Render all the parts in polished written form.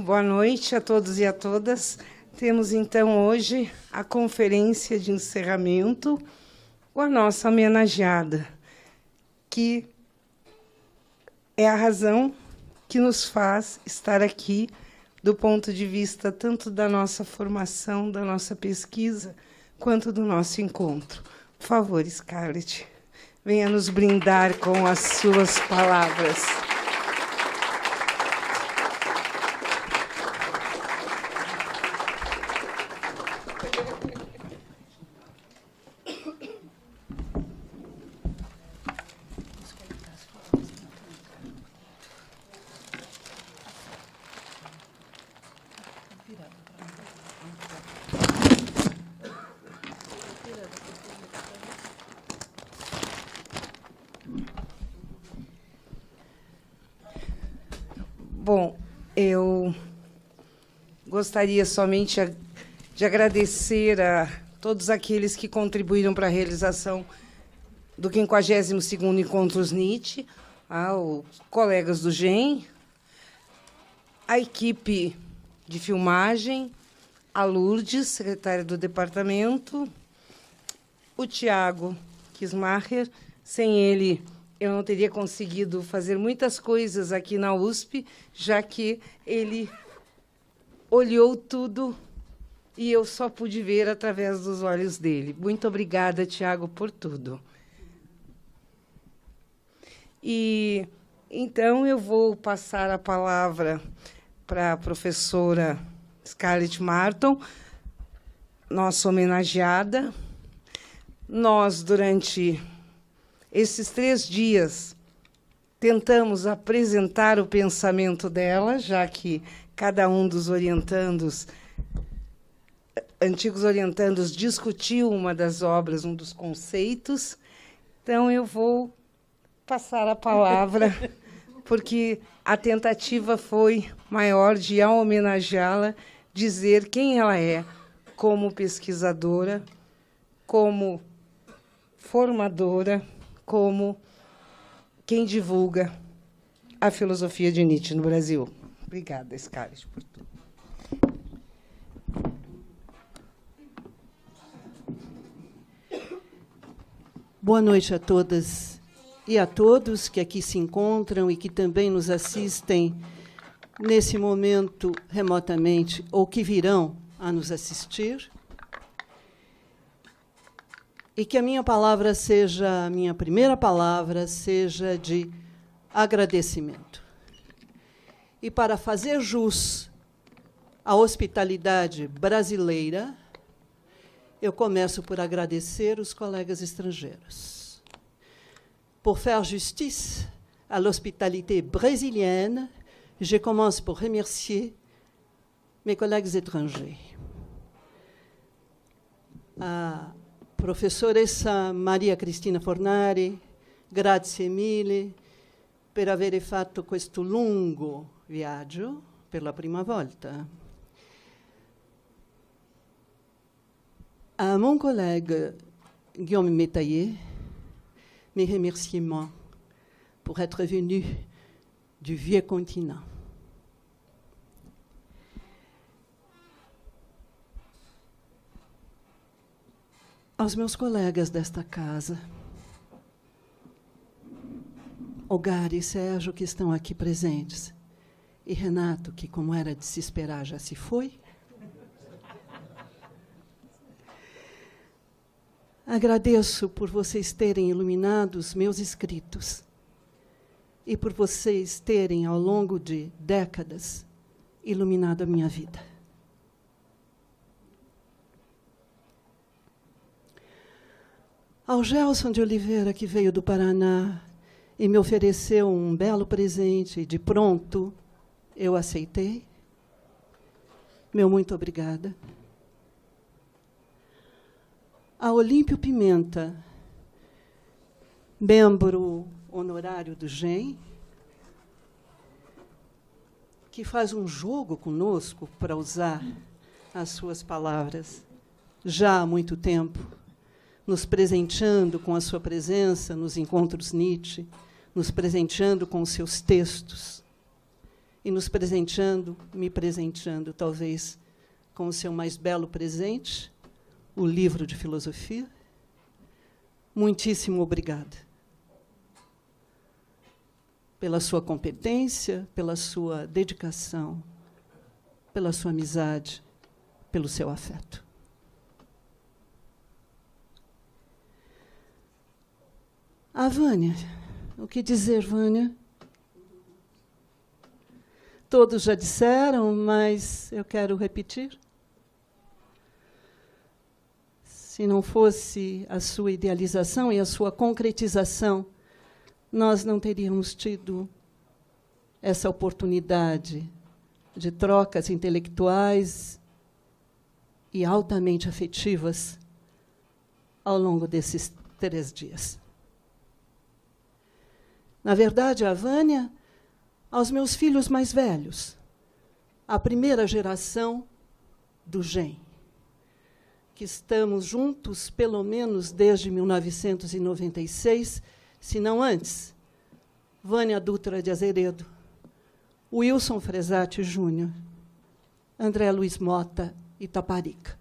boa noite a todos e a todas. Temos, então, hoje a conferência de encerramento com a nossa homenageada, que é a razão que nos faz estar aqui, do ponto de vista tanto da nossa formação, da nossa pesquisa, quanto do nosso encontro. Por favor, Scarlett, venha nos brindar com as suas palavras. Bom, eu gostaria somente de agradecer a todos aqueles que contribuíram para a realização do 52º Encontros NIT, aos colegas do GEM, a equipe de filmagem, a Lourdes, secretária do departamento, o Tiago Kismacher. Sem ele, eu não teria conseguido fazer muitas coisas aqui na USP, já que ele olhou tudo e eu só pude ver através dos olhos dele. Muito obrigada, Tiago, por tudo. E, então, eu vou passar a palavra para a professora Scarlett Marton, nossa homenageada. Nós, durante esses 3 dias, tentamos apresentar o pensamento dela, já que cada um dos orientandos, antigos orientandos, discutiu uma das obras, um dos conceitos. Então, eu vou passar a palavra, porque a tentativa foi maior de, ao homenageá-la, dizer quem ela é como pesquisadora, como formadora, como quem divulga a filosofia de Nietzsche no Brasil. Obrigada, Scarlett, por tudo. Boa noite a todas e a todos que aqui se encontram e que também nos assistem nesse momento remotamente ou que virão a nos assistir. E que a minha palavra seja, a minha primeira palavra, seja de agradecimento. E para fazer jus à hospitalidade brasileira, eu começo por agradecer os colegas estrangeiros. Pour faire justice à l'hospitalité brésilienne, je commence por remercier mes collègues étrangers. A professoressa Maria Cristina Fornari, grazie mille per avere fatto questo lungo viaggio per la prima volta. À mon collègue Guillaume Métayer, mes remerciements pour être venu du vieux continent. Aos meus colegas desta casa, Olgar e Sérgio, que estão aqui presentes, e Renato, que, como era de se esperar, já se foi. Agradeço por vocês terem iluminado os meus escritos e por vocês terem, ao longo de décadas, iluminado a minha vida. Ao Gelson de Oliveira, que veio do Paraná e me ofereceu um belo presente, e de pronto eu aceitei. Meu muito obrigada. A Olímpio Pimenta, membro honorário do GEM, que faz um jogo conosco, para usar as suas palavras, já há muito tempo, nos presenteando com a sua presença nos encontros Nietzsche, nos presenteando com os seus textos e nos presenteando, me presenteando, talvez, com o seu mais belo presente, o livro de filosofia. Muitíssimo obrigada pela sua competência, pela sua dedicação, pela sua amizade, pelo seu afeto. A Vânia, o que dizer, Vânia? Todos já disseram, mas eu quero repetir. Se não fosse a sua idealização e a sua concretização, nós não teríamos tido essa oportunidade de trocas intelectuais e altamente afetivas ao longo desses 3 dias. Na verdade, a Vânia, aos meus filhos mais velhos, a primeira geração do GEM, que estamos juntos pelo menos desde 1996, se não antes. Vânia Dutra de Azeredo, Wilson Fresati Júnior, André Luiz Mota e Taparica.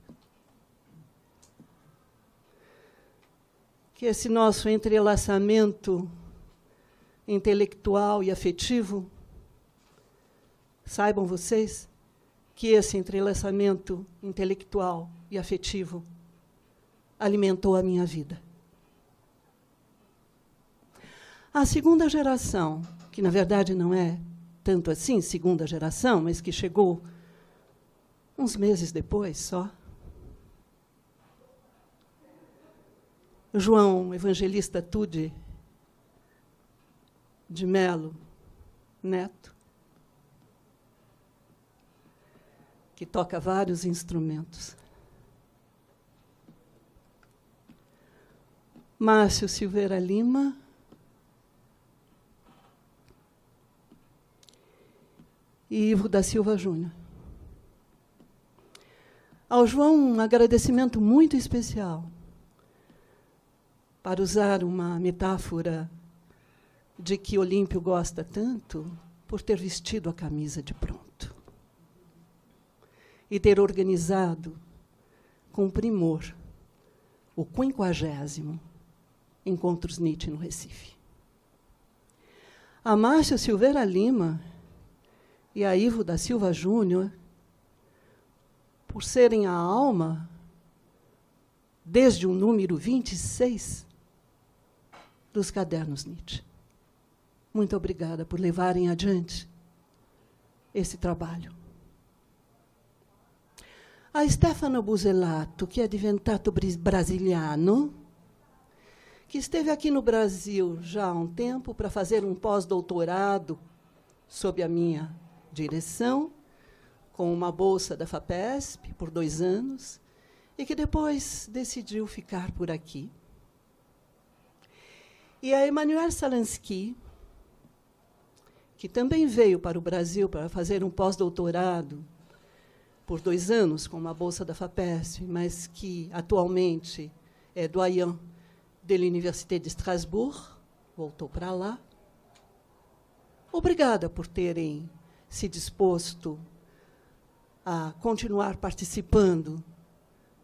Que esse nosso entrelaçamento intelectual e afetivo, saibam vocês que esse entrelaçamento intelectual e afetivo alimentou a minha vida. A segunda geração, que na verdade não é tanto assim segunda geração, mas que chegou uns meses depois só, João Evangelista Tude de Melo Neto, que toca vários instrumentos. Márcio Silveira Lima, e Ivo da Silva Júnior. Ao João, um agradecimento muito especial, para usar uma metáfora de que Olímpio gosta tanto, por ter vestido a camisa de pronto e ter organizado com primor o 50º Encontros Nietzsche no Recife. A Márcio Silveira Lima e a Ivo da Silva Júnior, por serem a alma, desde o número 26, dos Cadernos Nietzsche. Muito obrigada por levarem adiante esse trabalho. A Stefano Buzzelato, que é diventato brasiliano, que esteve aqui no Brasil já há um tempo para fazer um pós-doutorado sob a minha direção, com uma bolsa da FAPESP por 2 anos, e que depois decidiu ficar por aqui. E a Emmanuelle Salansky, que também veio para o Brasil para fazer um pós-doutorado por 2 anos com uma bolsa da FAPESP, mas que atualmente é doyen de l'Université de Strasbourg, voltou para lá. Obrigada por terem se disposto a continuar participando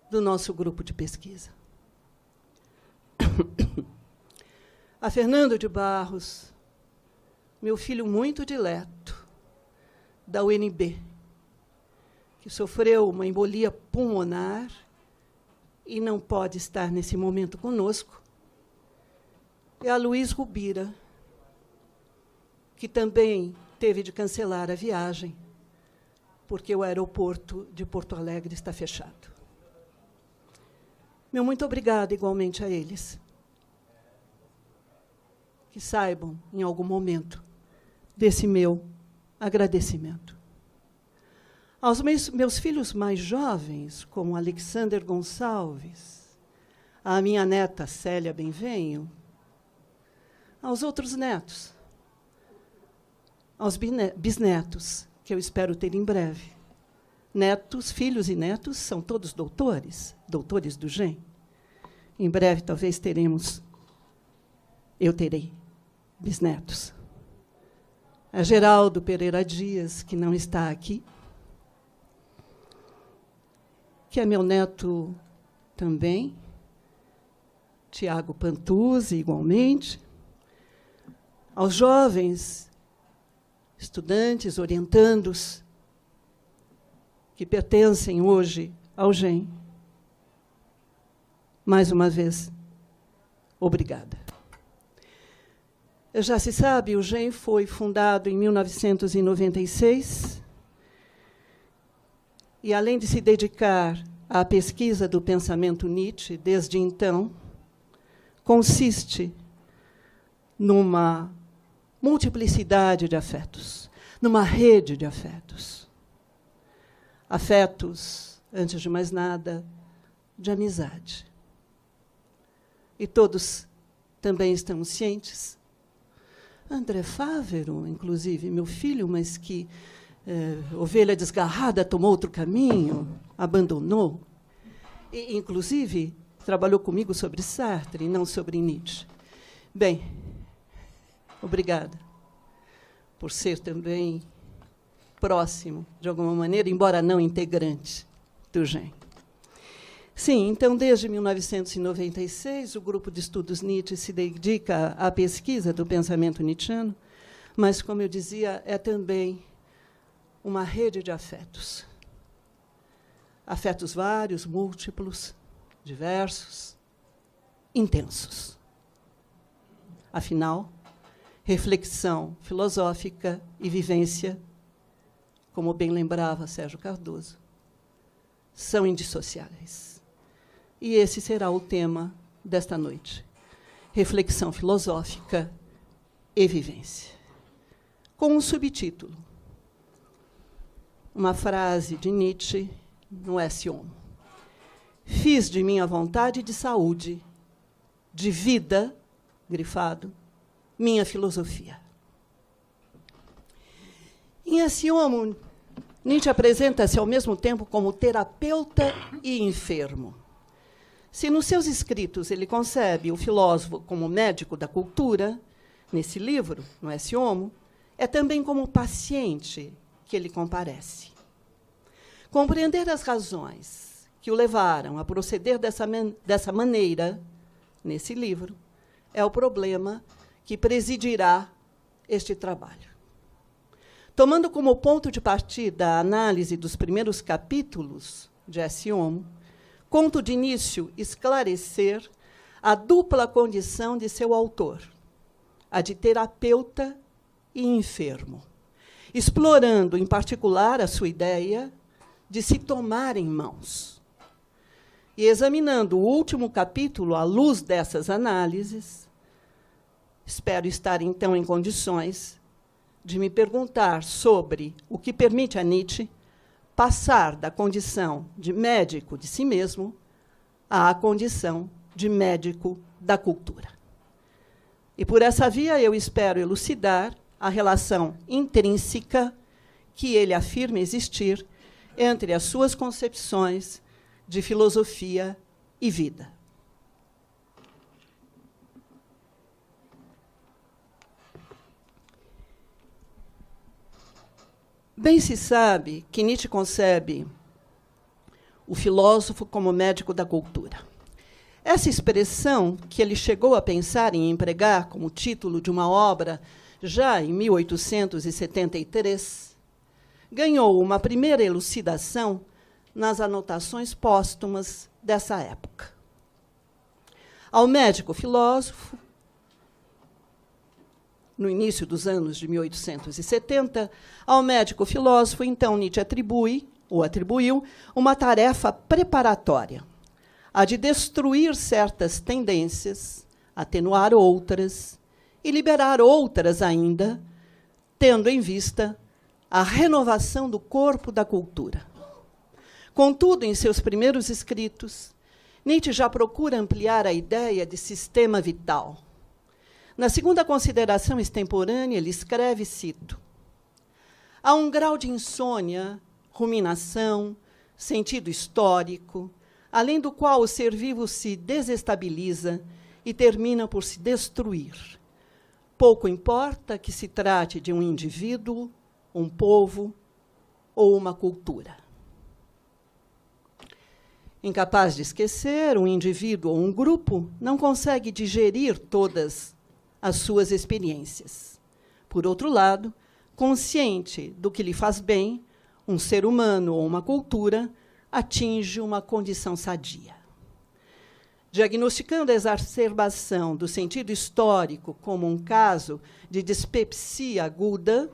do nosso grupo de pesquisa. A Fernando de Barros, meu filho muito dileto, da UNB, que sofreu uma embolia pulmonar e não pode estar nesse momento conosco, e a Luiz Rubira, que também teve de cancelar a viagem, porque o aeroporto de Porto Alegre está fechado. Meu muito obrigada igualmente a eles. Que saibam, em algum momento, desse meu agradecimento. Aos meus filhos mais jovens, como Alexander Gonçalves, à minha neta Célia Benvenho, aos outros netos, aos bisnetos, que eu espero ter em breve. Netos, filhos e netos são todos doutores, doutores do GEM. Em breve, talvez, eu terei bisnetos. a Geraldo Pereira Dias, que não está aqui, que é meu neto também, Tiago Pantuzzi, igualmente, aos jovens, estudantes, orientandos, que pertencem hoje ao GEM. Mais uma vez, obrigada. Já se sabe, o GEM foi fundado em 1996 e, além de se dedicar à pesquisa do pensamento Nietzsche desde então, consiste numa multiplicidade de afetos, numa rede de afetos. Afetos, antes de mais nada, de amizade. E todos também estamos cientes. André Fávero, inclusive, meu filho, mas que, ovelha desgarrada, tomou outro caminho, abandonou. E, inclusive, trabalhou comigo sobre Sartre e não sobre Nietzsche. Bem, obrigada por ser também próximo, de alguma maneira, embora não integrante do GEM. Sim, então, desde 1996, o Grupo de Estudos Nietzsche se dedica à pesquisa do pensamento nietzschiano, mas, como eu dizia, é também uma rede de afetos. Afetos vários, múltiplos, diversos, intensos. Afinal, reflexão filosófica e vivência, como bem lembrava Sérgio Cardoso, são indissociáveis. E esse será o tema desta noite. Reflexão filosófica e vivência. Com um subtítulo. Uma frase de Nietzsche no Esse Homo. Fiz de minha vontade de saúde, de vida, grifado, minha filosofia. Em Esse Homo, Nietzsche apresenta-se ao mesmo tempo como terapeuta e enfermo. Se nos seus escritos ele concebe o filósofo como médico da cultura, nesse livro, no Esse Homo, é também como paciente que ele comparece. Compreender as razões que o levaram a proceder dessa maneira, nesse livro, é o problema que presidirá este trabalho. Tomando como ponto de partida a análise dos primeiros capítulos de Esse Homo, conto de início esclarecer a dupla condição de seu autor, a de terapeuta e enfermo, explorando, em particular, a sua ideia de se tomar em mãos. E examinando o último capítulo à luz dessas análises, espero estar, então, em condições de me perguntar sobre o que permite a Nietzsche passar da condição de médico de si mesmo à condição de médico da cultura. E, por essa via, eu espero elucidar a relação intrínseca que ele afirma existir entre as suas concepções de filosofia e vida. Bem se sabe que Nietzsche concebe o filósofo como médico da cultura. Essa expressão, que ele chegou a pensar em empregar como título de uma obra já em 1873, ganhou uma primeira elucidação nas anotações póstumas dessa época. Ao médico filósofo, no início dos anos de 1870, ao médico filósofo, então, Nietzsche atribuiu uma tarefa preparatória, a de destruir certas tendências, atenuar outras e liberar outras ainda, tendo em vista a renovação do corpo da cultura. Contudo, em seus primeiros escritos, Nietzsche já procura ampliar a ideia de sistema vital. Na segunda consideração extemporânea, ele escreve, cito, há um grau de insônia, ruminação, sentido histórico, além do qual o ser vivo se desestabiliza e termina por se destruir, Pouco importa que se trate de um indivíduo, um povo ou uma cultura. Incapaz de esquecer, um indivíduo ou um grupo não consegue digerir todas as suas experiências. Por outro lado, consciente do que lhe faz bem, um ser humano ou uma cultura atinge uma condição sadia. Diagnosticando a exacerbação do sentido histórico como um caso de dispepsia aguda,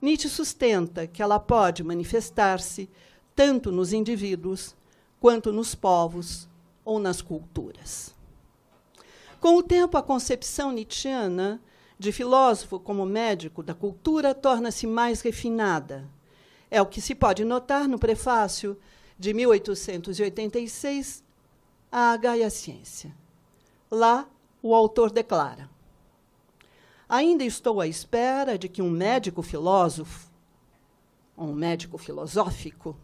Nietzsche sustenta que ela pode manifestar-se tanto nos indivíduos quanto nos povos ou nas culturas. Com o tempo, a concepção nietzschiana de filósofo como médico da cultura torna-se mais refinada. É o que se pode notar no prefácio de 1886 a Gaia Ciência. Lá, o autor declara: ainda estou à espera de que um médico filósofo, ou um médico filosófico,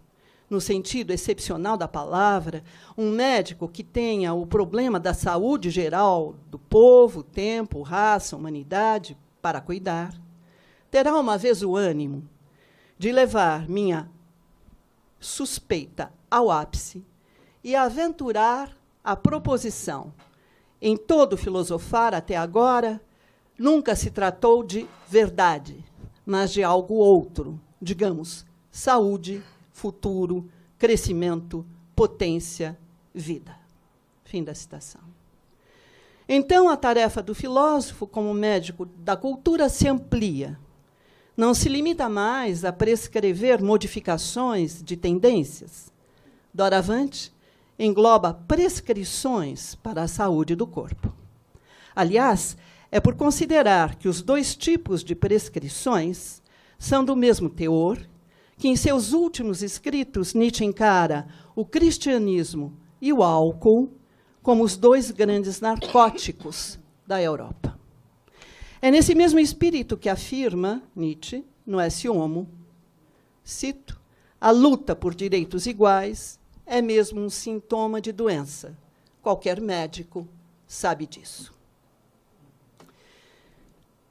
no sentido excepcional da palavra, um médico que tenha o problema da saúde geral do povo, tempo, raça, humanidade para cuidar, terá uma vez o ânimo de levar minha suspeita ao ápice e aventurar a proposição. Em todo filosofar até agora, nunca se tratou de verdade, mas de algo outro, digamos, saúde, futuro, crescimento, potência, vida. Fim da citação. Então, a tarefa do filósofo, como médico da cultura, se amplia. Não se limita mais a prescrever modificações de tendências. Doravante, engloba prescrições para a saúde do corpo. Aliás, é por considerar que os dois tipos de prescrições são do mesmo teor que, em seus últimos escritos, Nietzsche encara o cristianismo e o álcool como os dois grandes narcóticos da Europa. É nesse mesmo espírito que afirma Nietzsche, no Esse Homo, cito, a luta por direitos iguais é mesmo um sintoma de doença. Qualquer médico sabe disso.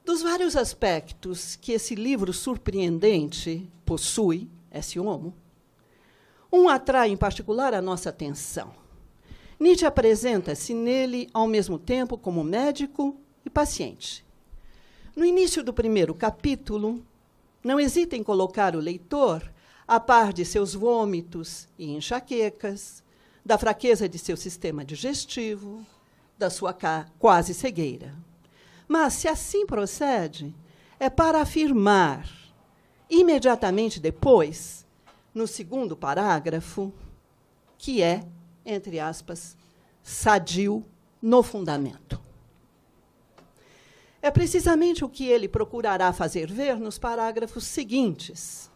Dos vários aspectos que esse livro surpreendente possui, Esse Homo, um atrai em particular a nossa atenção. Nietzsche apresenta-se nele ao mesmo tempo como médico e paciente. No início do primeiro capítulo, não hesita em colocar o leitor a par de seus vômitos e enxaquecas, da fraqueza de seu sistema digestivo, da sua quase cegueira. Mas, se assim procede, é para afirmar, imediatamente depois, no segundo parágrafo, que é, entre aspas, sadio no fundamento. É precisamente o que ele procurará fazer ver nos parágrafos seguintes,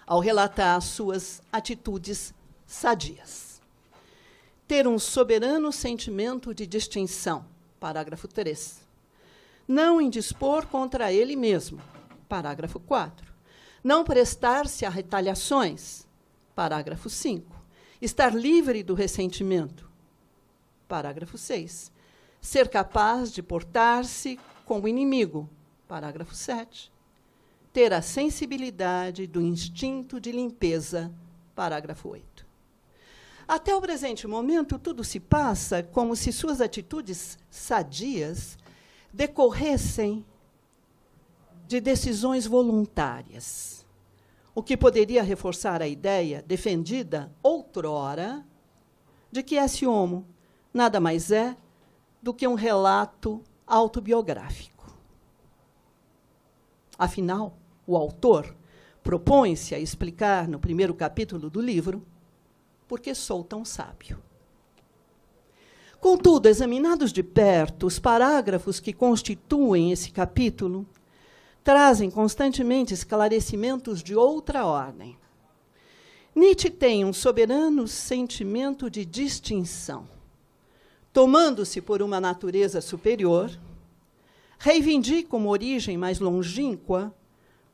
ao relatar suas atitudes sadias. Ter um soberano sentimento de distinção, parágrafo 3. Não indispor contra ele mesmo, parágrafo 4. Não prestar-se a retaliações, parágrafo 5. Estar livre do ressentimento, parágrafo 6. Ser capaz de portar-se com o inimigo, parágrafo 7. Ter a sensibilidade do instinto de limpeza, parágrafo 8. Até o presente momento, tudo se passa como se suas atitudes sadias decorressem de decisões voluntárias, o que poderia reforçar a ideia defendida outrora de que Esse Homo nada mais é do que um relato autobiográfico. Afinal, o autor propõe-se a explicar, no primeiro capítulo do livro, por que sou tão sábio. Contudo, examinados de perto, os parágrafos que constituem esse capítulo trazem constantemente esclarecimentos de outra ordem. Nietzsche tem um soberano sentimento de distinção. Tomando-se por uma natureza superior, reivindica uma origem mais longínqua,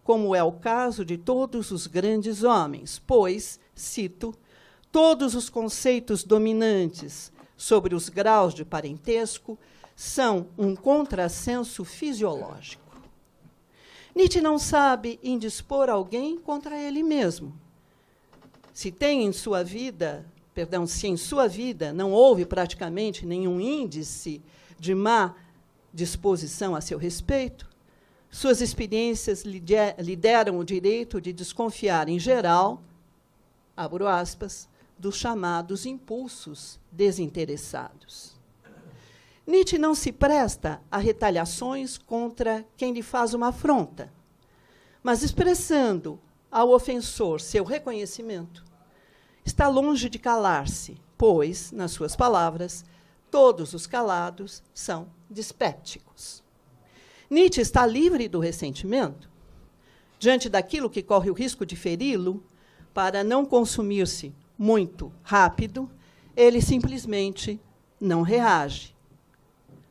como é o caso de todos os grandes homens, pois, cito, todos os conceitos dominantes sobre os graus de parentesco são um contrassenso fisiológico. Nietzsche não sabe indispor alguém contra ele mesmo. Se em sua vida não houve praticamente nenhum índice de má disposição a seu respeito, suas experiências lhe deram o direito de desconfiar, em geral, abro aspas, dos chamados impulsos desinteressados. Nietzsche não se presta a retaliações contra quem lhe faz uma afronta, mas, expressando ao ofensor seu reconhecimento, está longe de calar-se, pois, nas suas palavras, todos os calados são dispépticos. Nietzsche está livre do ressentimento diante daquilo que corre o risco de feri-lo. Para não consumir-se muito rápido, ele simplesmente não reage,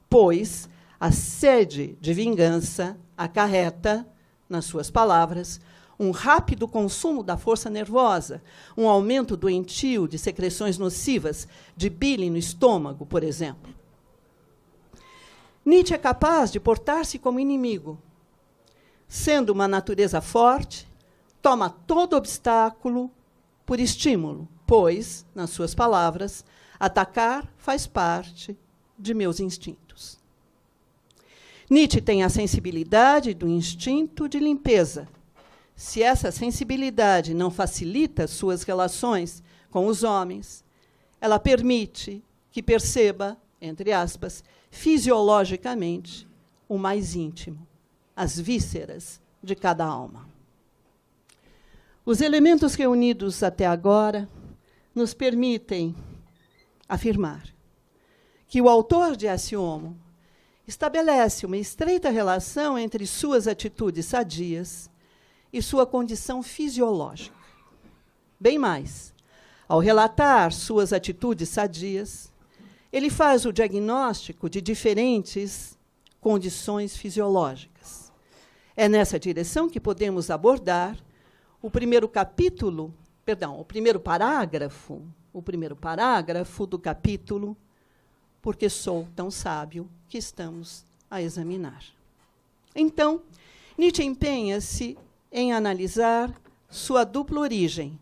pois a sede de vingança acarreta, nas suas palavras, um rápido consumo da força nervosa, um aumento doentio de secreções nocivas, de bile no estômago, por exemplo. Nietzsche é capaz de portar-se como inimigo. Sendo uma natureza forte, toma todo obstáculo por estímulo, pois, nas suas palavras, atacar faz parte de meus instintos. Nietzsche tem a sensibilidade do instinto de limpeza. Se essa sensibilidade não facilita suas relações com os homens, ela permite que perceba, entre aspas, fisiologicamente, o mais íntimo, as vísceras de cada alma. Os elementos reunidos até agora nos permitem afirmar que o autor de Esse Homo estabelece uma estreita relação entre suas atitudes sadias e sua condição fisiológica. Bem mais, ao relatar suas atitudes sadias, ele faz o diagnóstico de diferentes condições fisiológicas. É nessa direção que podemos abordar o primeiro parágrafo do capítulo Porque Sou Tão Sábio, que estamos a examinar. Então, Nietzsche empenha-se em analisar sua dupla origem,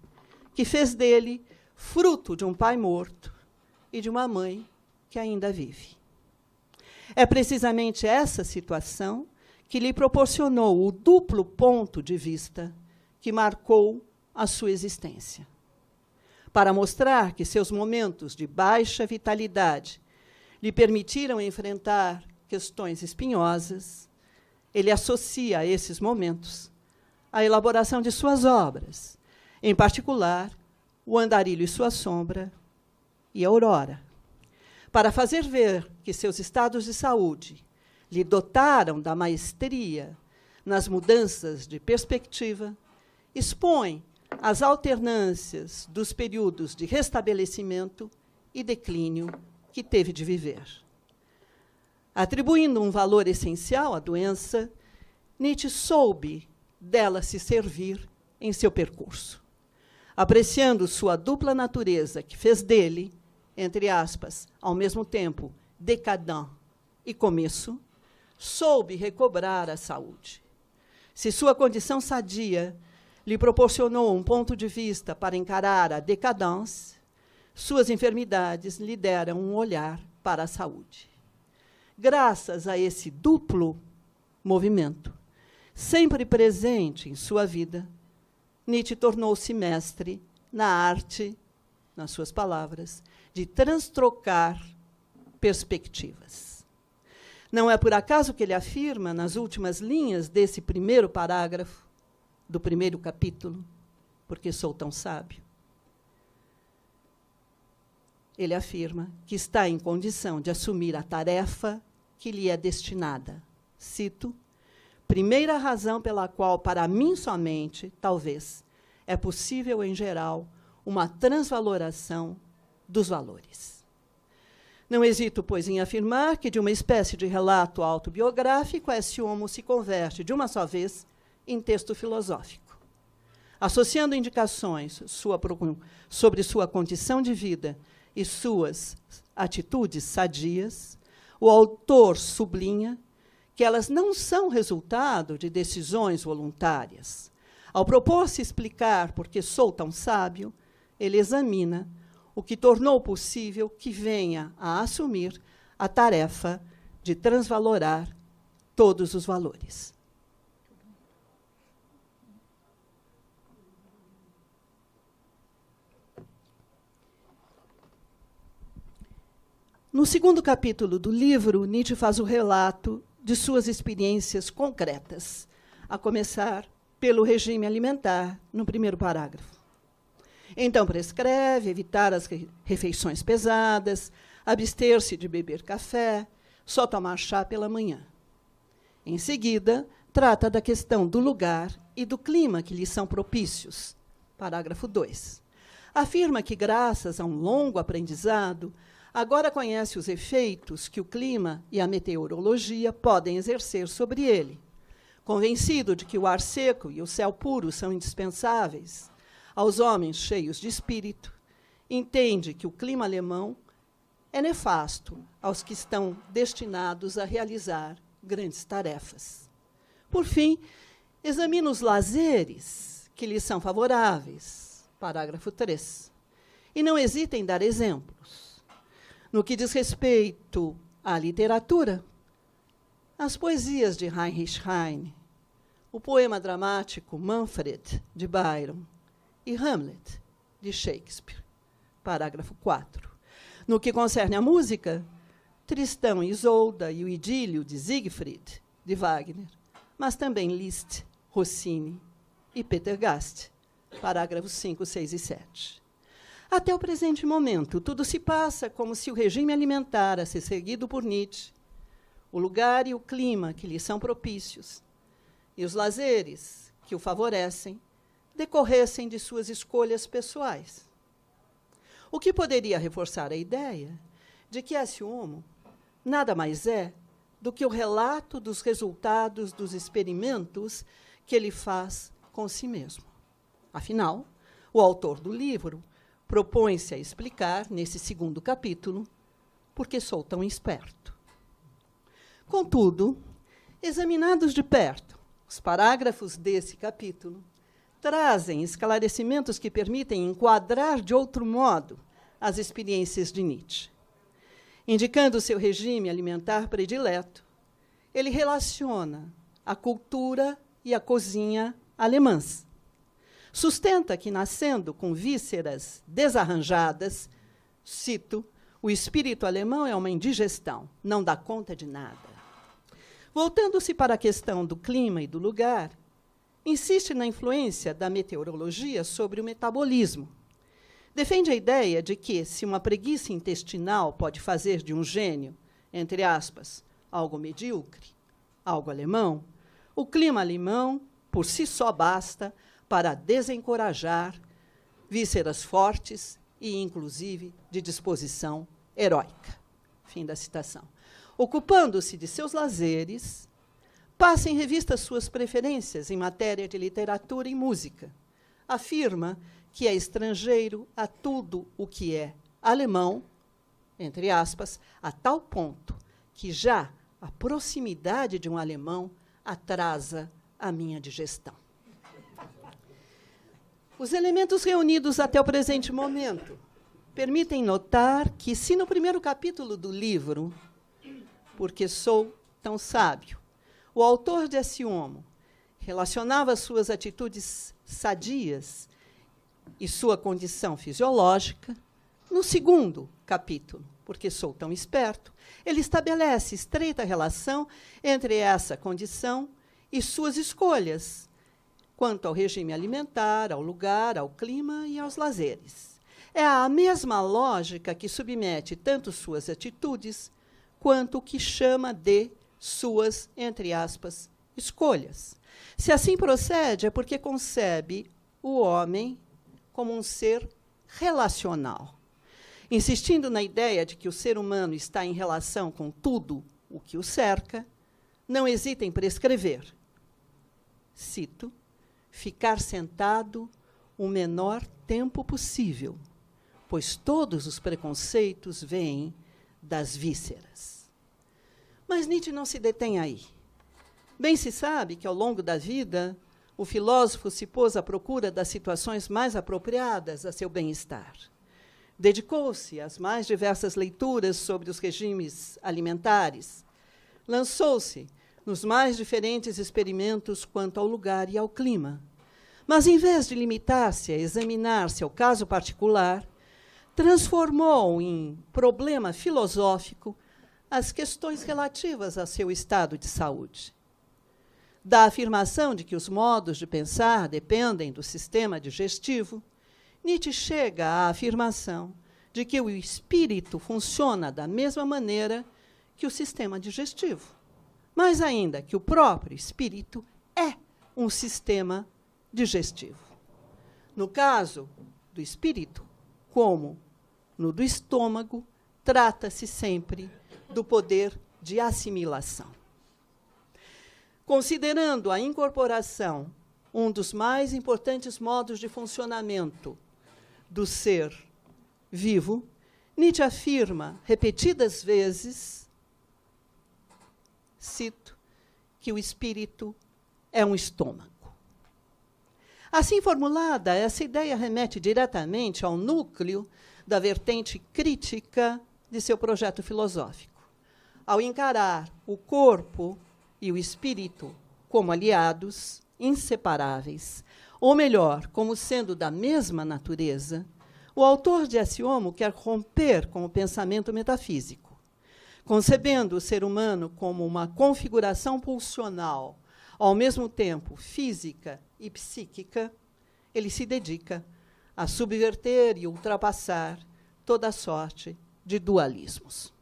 que fez dele fruto de um pai morto e de uma mãe que ainda vive. É precisamente essa situação que lhe proporcionou o duplo ponto de vista que marcou a sua existência. Para mostrar que seus momentos de baixa vitalidade lhe permitiram enfrentar questões espinhosas, ele associa a esses momentos a elaboração de suas obras, em particular, O Andarilho e Sua Sombra e A Aurora, para fazer ver que seus estados de saúde lhe dotaram da maestria nas mudanças de perspectiva, expõe as alternâncias dos períodos de restabelecimento e declínio que teve de viver. Atribuindo um valor essencial à doença, Nietzsche soube dela se servir em seu percurso, apreciando sua dupla natureza, que fez dele, entre aspas, ao mesmo tempo decadent e começo, soube recobrar a saúde. Se sua condição sadia lhe proporcionou um ponto de vista para encarar a decadência, suas enfermidades lhe deram um olhar para a saúde. Graças a esse duplo movimento, sempre presente em sua vida, Nietzsche tornou-se mestre na arte, nas suas palavras, de transtrocar perspectivas. Não é por acaso que ele afirma, nas últimas linhas desse primeiro parágrafo, do primeiro capítulo, Porque Sou Tão Sábio, ele afirma que está em condição de assumir a tarefa que lhe é destinada. Cito: primeira razão pela qual, para mim somente, talvez, é possível, em geral, uma transvaloração dos valores. Não hesito, pois, em afirmar que, de uma espécie de relato autobiográfico, Esse Homo se converte, de uma só vez, em texto filosófico, associando indicações sobre sua condição de vida e suas atitudes sadias, o autor sublinha que elas não são resultado de decisões voluntárias. Ao propor-se explicar por que sou tão sábio, ele examina o que tornou possível que venha a assumir a tarefa de transvalorar todos os valores. No segundo capítulo do livro, Nietzsche faz o relato de suas experiências concretas, a começar pelo regime alimentar, no primeiro parágrafo. Então prescreve evitar as refeições pesadas, abster-se de beber café, só tomar chá pela manhã. Em seguida, trata da questão do lugar e do clima que lhe são propícios. Parágrafo 2. Afirma que, graças a um longo aprendizado, agora conhece os efeitos que o clima e a meteorologia podem exercer sobre ele. Convencido de que o ar seco e o céu puro são indispensáveis aos homens cheios de espírito, entende que o clima alemão é nefasto aos que estão destinados a realizar grandes tarefas. Por fim, examina os lazeres que lhes são favoráveis. Parágrafo 3. E não hesita em dar exemplos. No que diz respeito à literatura, as poesias de Heinrich Heine, o poema dramático Manfred, de Byron, e Hamlet, de Shakespeare. Parágrafo 4. No que concerne à música, Tristão e Isolda e o idílio de Siegfried, de Wagner, mas também Liszt, Rossini e Peter Gast. Parágrafos 5, 6 e 7. Até o presente momento, tudo se passa como se o regime alimentar a ser seguido por Nietzsche, o lugar e o clima que lhe são propícios, e os lazeres que o favorecem, decorressem de suas escolhas pessoais. O que poderia reforçar a ideia de que esse homo nada mais é do que o relato dos resultados dos experimentos que ele faz com si mesmo. Afinal, o autor do livro propõe-se a explicar, nesse segundo capítulo, por que sou tão esperto. Contudo, examinados de perto, os parágrafos desse capítulo trazem esclarecimentos que permitem enquadrar de outro modo as experiências de Nietzsche. Indicando seu regime alimentar predileto, ele relaciona a cultura e a cozinha alemãs. Sustenta que, nascendo com vísceras desarranjadas, cito, o espírito alemão é uma indigestão, não dá conta de nada. Voltando-se para a questão do clima e do lugar, insiste na influência da meteorologia sobre o metabolismo. Defende a ideia de que, se uma preguiça intestinal pode fazer de um gênio, entre aspas, algo medíocre, algo alemão, o clima alemão, por si só, basta para desencorajar vísceras fortes e, inclusive, de disposição heróica. Fim da citação. Ocupando-se de seus lazeres, passa em revista suas preferências em matéria de literatura e música. Afirma que é estrangeiro a tudo o que é alemão, entre aspas, a tal ponto que já a proximidade de um alemão atrasa a minha digestão. Os elementos reunidos até o presente momento permitem notar que, se no primeiro capítulo do livro, Porque Sou Tão Sábio, o autor desse homo relacionava suas atitudes sadias e sua condição fisiológica, no segundo capítulo, Porque Sou Tão Esperto, ele estabelece estreita relação entre essa condição e suas escolhas, quanto ao regime alimentar, ao lugar, ao clima e aos lazeres. É a mesma lógica que submete tanto suas atitudes quanto o que chama de suas, entre aspas, escolhas. Se assim procede, é porque concebe o homem como um ser relacional, insistindo na ideia de que o ser humano está em relação com tudo o que o cerca, não hesita em prescrever, cito, ficar sentado o menor tempo possível, pois todos os preconceitos vêm das vísceras. Mas Nietzsche não se detém aí. Bem se sabe que, ao longo da vida, o filósofo se pôs à procura das situações mais apropriadas a seu bem-estar. Dedicou-se às mais diversas leituras sobre os regimes alimentares. Lançou-se nos mais diferentes experimentos quanto ao lugar e ao clima. Mas, em vez de limitar-se a examinar seu caso particular, transformou em problema filosófico as questões relativas a seu estado de saúde. Da afirmação de que os modos de pensar dependem do sistema digestivo, Nietzsche chega à afirmação de que o espírito funciona da mesma maneira que o sistema digestivo. Mais ainda, que o próprio espírito é um sistema digestivo. No caso do espírito, como no do estômago, trata-se sempre do poder de assimilação. Considerando a incorporação um dos mais importantes modos de funcionamento do ser vivo, Nietzsche afirma repetidas vezes, cito, que o espírito é um estômago. Assim formulada, essa ideia remete diretamente ao núcleo da vertente crítica de seu projeto filosófico. Ao encarar o corpo e o espírito como aliados, inseparáveis, ou melhor, como sendo da mesma natureza, o autor de Esse Homo quer romper com o pensamento metafísico. Concebendo o ser humano como uma configuração pulsional, ao mesmo tempo física e psíquica, ele se dedica a subverter e ultrapassar toda a sorte de dualismos.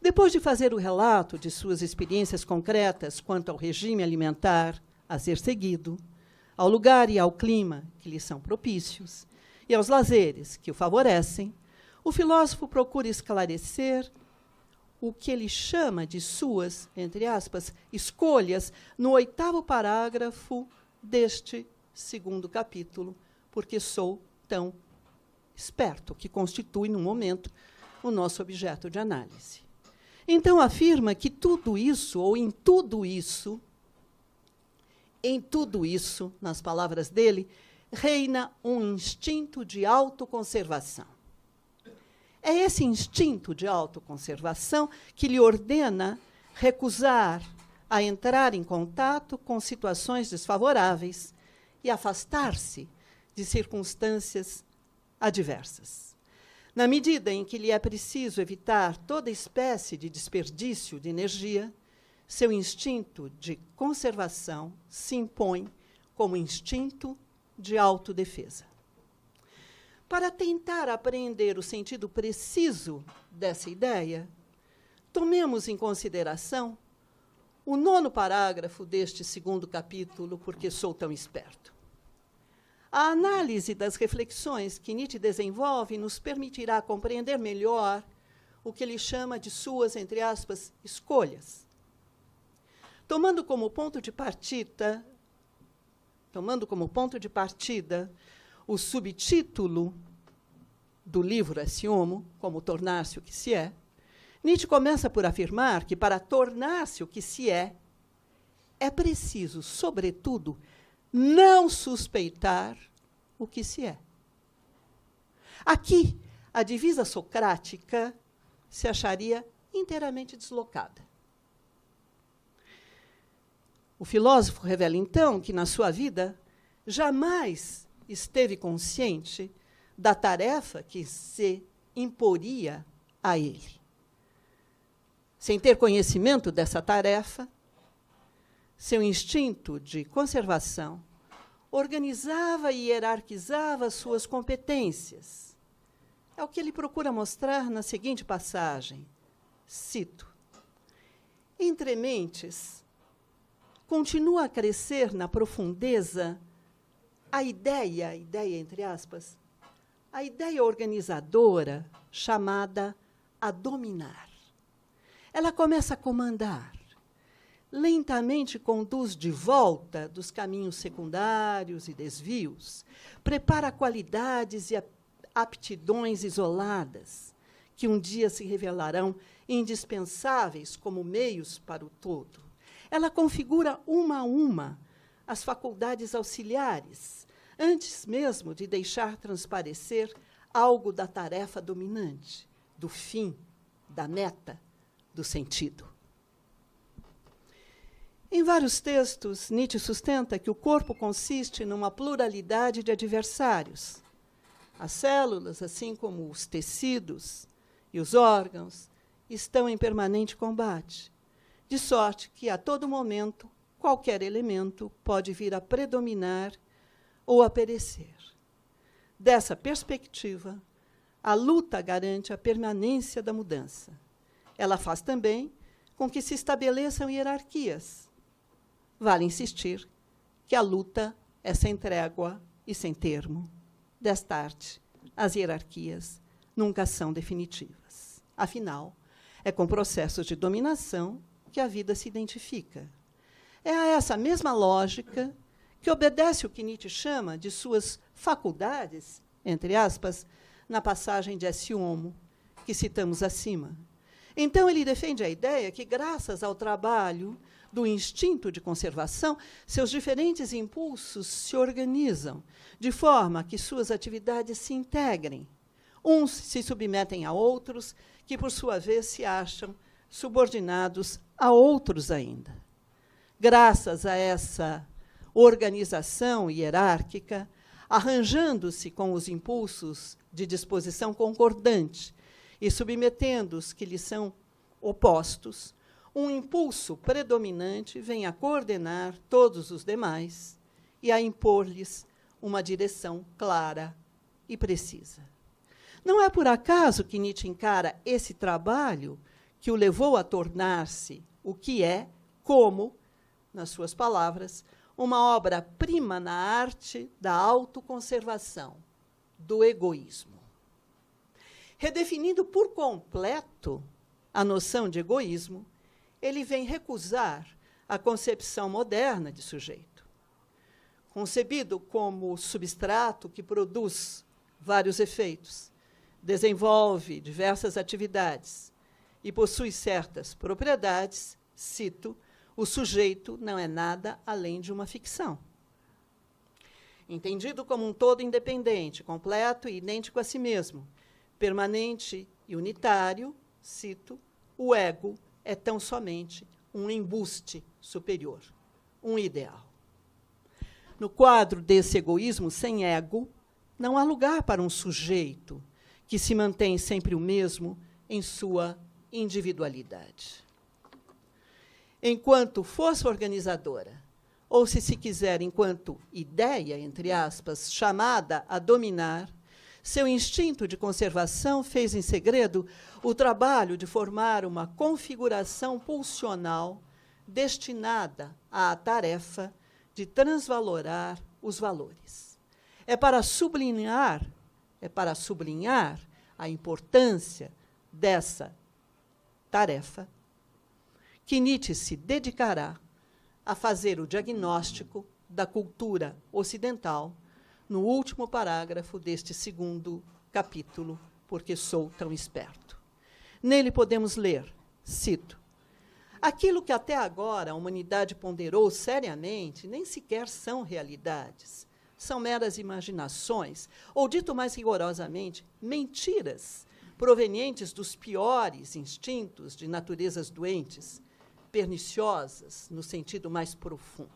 Depois de fazer o relato de suas experiências concretas quanto ao regime alimentar a ser seguido, ao lugar e ao clima que lhe são propícios, e aos lazeres que o favorecem, o filósofo procura esclarecer o que ele chama de suas, entre aspas, escolhas, no 8º parágrafo deste 2º capítulo, porque sou tão esperto, que constitui, no momento, o nosso objeto de análise. Então, afirma que tudo isso, ou em tudo isso, nas palavras dele, reina um instinto de autoconservação. É esse instinto de autoconservação que lhe ordena recusar a entrar em contato com situações desfavoráveis e afastar-se de circunstâncias adversas. Na medida em que lhe é preciso evitar toda espécie de desperdício de energia, seu instinto de conservação se impõe como instinto de autodefesa. Para tentar apreender o sentido preciso dessa ideia, tomemos em consideração o 9º parágrafo deste 2º capítulo, porque sou tão esperto. A análise das reflexões que Nietzsche desenvolve nos permitirá compreender melhor o que ele chama de suas, entre aspas, escolhas. Tomando como ponto de partida o subtítulo do livro Esse Homo, como tornar-se o que se é, Nietzsche começa por afirmar que, para tornar-se o que se é preciso, sobretudo, não suspeitar o que se é. Aqui, a divisa socrática se acharia inteiramente deslocada. O filósofo revela, então, que, na sua vida, jamais esteve consciente da tarefa que se imporia a ele. Sem ter conhecimento dessa tarefa, seu instinto de conservação organizava e hierarquizava suas competências. É o que ele procura mostrar na seguinte passagem. Cito: entre mentes, continua a crescer na profundeza a ideia entre aspas, a ideia organizadora chamada a dominar. Ela começa a comandar, lentamente conduz de volta dos caminhos secundários e desvios, prepara qualidades e aptidões isoladas, que um dia se revelarão indispensáveis como meios para o todo. Ela configura uma a uma as faculdades auxiliares, antes mesmo de deixar transparecer algo da tarefa dominante, do fim, da meta, do sentido. Em vários textos, Nietzsche sustenta que o corpo consiste numa pluralidade de adversários. As células, assim como os tecidos e os órgãos, estão em permanente combate, de sorte que, a todo momento, qualquer elemento pode vir a predominar ou a perecer. Dessa perspectiva, a luta garante a permanência da mudança. Ela faz também com que se estabeleçam hierarquias. Vale insistir que a luta é sem trégua e sem termo. Desta arte, as hierarquias nunca são definitivas. Afinal, é com processos de dominação que a vida se identifica. É a essa mesma lógica que obedece o que Nietzsche chama de suas faculdades, entre aspas, na passagem de Ecce Homo, que citamos acima. Então, ele defende a ideia que, graças ao trabalho do instinto de conservação, seus diferentes impulsos se organizam, de forma que suas atividades se integrem. Uns se submetem a outros, que, por sua vez, se acham subordinados a outros ainda. Graças a essa organização hierárquica, arranjando-se com os impulsos de disposição concordante e submetendo os que lhes são opostos, um impulso predominante vem a coordenar todos os demais e a impor-lhes uma direção clara e precisa. Não é por acaso que Nietzsche encara esse trabalho que o levou a tornar-se o que é, como, nas suas palavras, uma obra-prima na arte da autoconservação, do egoísmo. Redefinindo por completo a noção de egoísmo, ele vem recusar a concepção moderna de sujeito. Concebido como substrato que produz vários efeitos, desenvolve diversas atividades e possui certas propriedades, cito, o sujeito não é nada além de uma ficção. Entendido como um todo independente, completo e idêntico a si mesmo, permanente e unitário, cito, o ego é tão somente um embuste superior, um ideal. No quadro desse egoísmo sem ego, não há lugar para um sujeito que se mantém sempre o mesmo em sua individualidade. Enquanto força organizadora, ou, se quiser, enquanto ideia, entre aspas, chamada a dominar, seu instinto de conservação fez em segredo o trabalho de formar uma configuração pulsional destinada à tarefa de transvalorar os valores. É para sublinhar a importância dessa tarefa que Nietzsche se dedicará a fazer o diagnóstico da cultura ocidental no último parágrafo deste segundo capítulo, Porque Sou Tão Esperto. Nele podemos ler, cito, aquilo que até agora a humanidade ponderou seriamente nem sequer são realidades, são meras imaginações, ou, dito mais rigorosamente, mentiras, provenientes dos piores instintos de naturezas doentes, perniciosas no sentido mais profundo.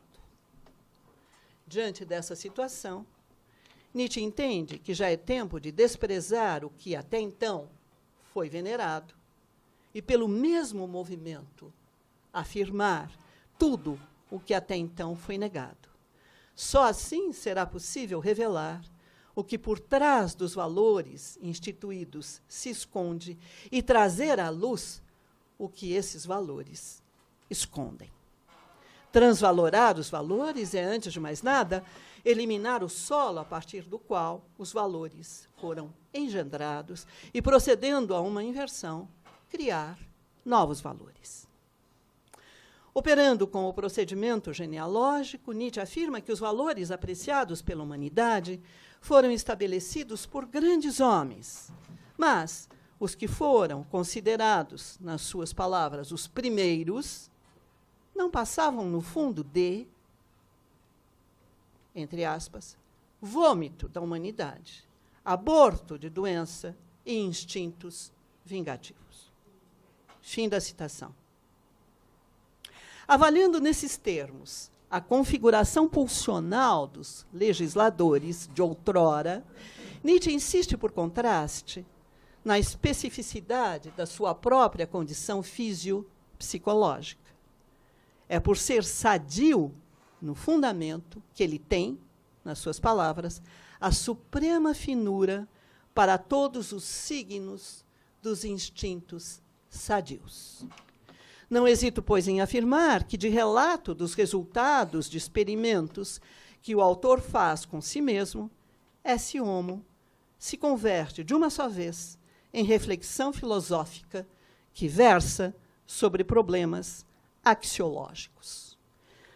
Diante dessa situação, Nietzsche entende que já é tempo de desprezar o que até então foi venerado e, pelo mesmo movimento, afirmar tudo o que até então foi negado. Só assim será possível revelar o que por trás dos valores instituídos se esconde e trazer à luz o que esses valores escondem. Transvalorar os valores é, antes de mais nada, eliminar o solo a partir do qual os valores foram engendrados e, procedendo a uma inversão, criar novos valores. Operando com o procedimento genealógico, Nietzsche afirma que os valores apreciados pela humanidade foram estabelecidos por grandes homens, mas os que foram considerados, nas suas palavras, os primeiros, não passavam, no fundo, de, entre aspas, vômito da humanidade, aborto de doença e instintos vingativos. Fim da citação. Avaliando nesses termos a configuração pulsional dos legisladores de outrora, Nietzsche insiste, por contraste, na especificidade da sua própria condição fisiopsicológica. É por ser sadio no fundamento que ele tem, nas suas palavras, a suprema finura para todos os signos dos instintos sadios. Não hesito, pois, em afirmar que, de relato dos resultados de experimentos que o autor faz com si mesmo, esse homo se converte, de uma só vez, em reflexão filosófica que versa sobre problemas axiológicos.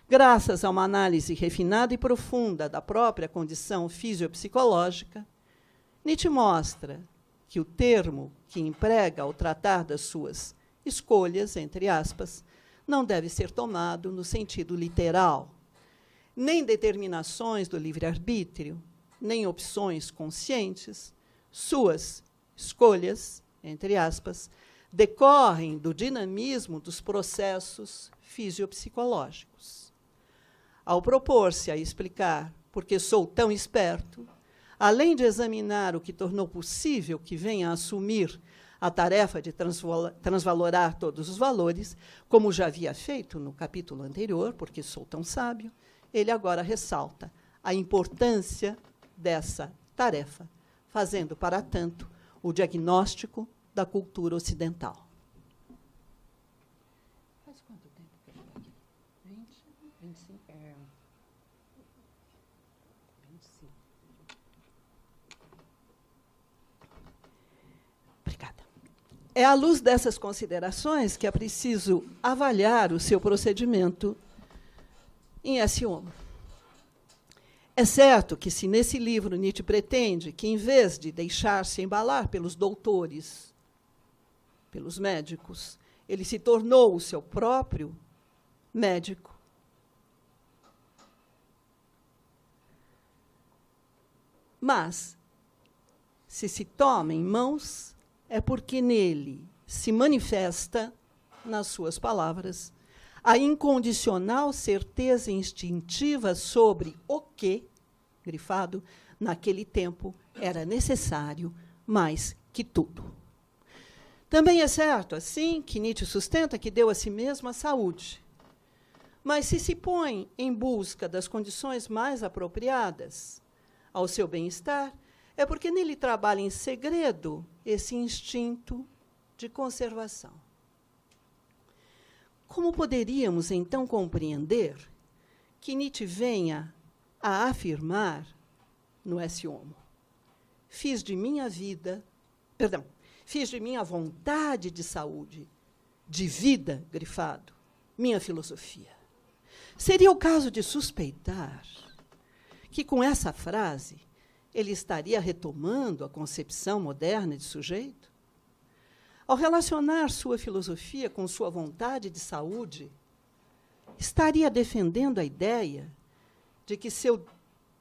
Graças a uma análise refinada e profunda da própria condição fisiopsicológica, Nietzsche mostra que o termo que emprega ao tratar das suas escolhas, entre aspas, não deve ser tomado no sentido literal. Nem determinações do livre-arbítrio, nem opções conscientes, suas escolhas, entre aspas, decorrem do dinamismo dos processos fisiopsicológicos. Ao propor-se a explicar por que sou tão esperto, além de examinar o que tornou possível que venha a assumir a tarefa de transvalorar todos os valores, como já havia feito no capítulo anterior, porque sou tão sábio, ele agora ressalta a importância dessa tarefa, fazendo, para tanto, o diagnóstico da cultura ocidental. Faz quanto tempo que eu estou aqui? 20? 25? 25. Obrigada. É à luz dessas considerações que é preciso avaliar o seu procedimento em esse homo. É certo que, se nesse livro Nietzsche pretende que, em vez de deixar-se embalar pelos doutores, pelos médicos, ele se tornou o seu próprio médico, mas, se toma em mãos, é porque nele se manifesta, nas suas palavras, a incondicional certeza instintiva sobre o que, grifado, naquele tempo era necessário mais que tudo. Também é certo, assim, que Nietzsche sustenta que deu a si mesmo a saúde. Mas se põe em busca das condições mais apropriadas ao seu bem-estar, é porque nele trabalha em segredo esse instinto de conservação. Como poderíamos, então, compreender que Nietzsche venha a afirmar no Esse Homo: fiz de minha vontade de saúde, de vida, grifado, minha filosofia? Seria o caso de suspeitar que, com essa frase, ele estaria retomando a concepção moderna de sujeito? Ao relacionar sua filosofia com sua vontade de saúde, estaria defendendo a ideia de que seu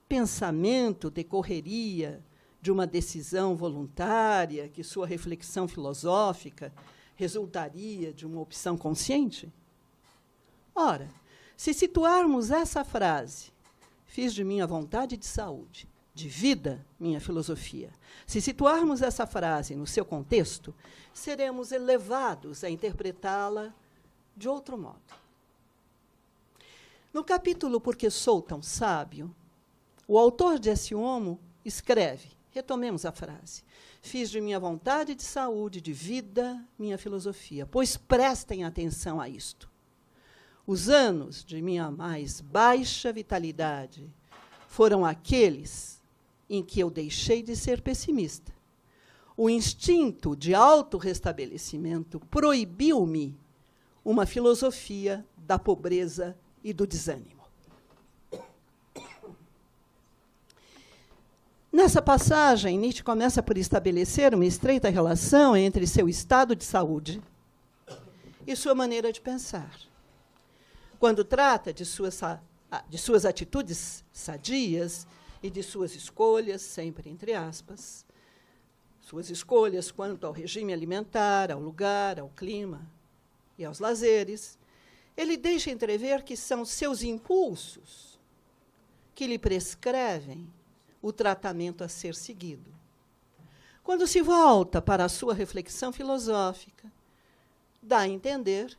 pensamento decorreria de uma decisão voluntária, que sua reflexão filosófica resultaria de uma opção consciente? Ora, se situarmos essa frase, fiz de minha vontade de saúde, de vida, minha filosofia, se situarmos essa frase no seu contexto, seremos elevados a interpretá-la de outro modo. No capítulo Porque Sou Tão Sábio, o autor de Esse Homo escreve, retomemos a frase, fiz de minha vontade de saúde, de vida, minha filosofia, pois prestem atenção a isto. Os anos de minha mais baixa vitalidade foram aqueles em que eu deixei de ser pessimista. O instinto de autorrestabelecimento proibiu-me uma filosofia da pobreza e do desânimo. Nessa passagem, Nietzsche começa por estabelecer uma estreita relação entre seu estado de saúde e sua maneira de pensar. Quando trata de suas atitudes sadias e de suas escolhas, sempre entre aspas, suas escolhas quanto ao regime alimentar, ao lugar, ao clima e aos lazeres, ele deixa entrever que são seus impulsos que lhe prescrevem o tratamento a ser seguido. Quando se volta para a sua reflexão filosófica, dá a entender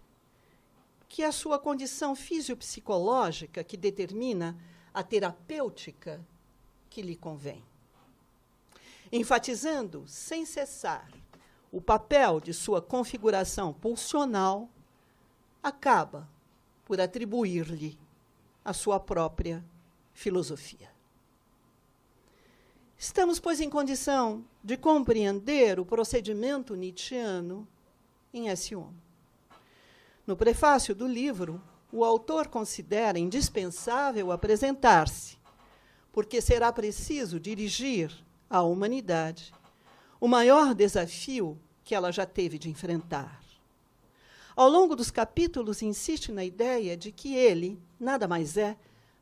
que é a sua condição fisiopsicológica que determina a terapêutica que lhe convém. Enfatizando, sem cessar, o papel de sua configuração pulsional, acaba por atribuir-lhe a sua própria filosofia. Estamos, pois, em condição de compreender o procedimento nietzschiano em esse homo. No prefácio do livro, o autor considera indispensável apresentar-se, porque será preciso dirigir à humanidade o maior desafio que ela já teve de enfrentar. Ao longo dos capítulos, insiste na ideia de que ele nada mais é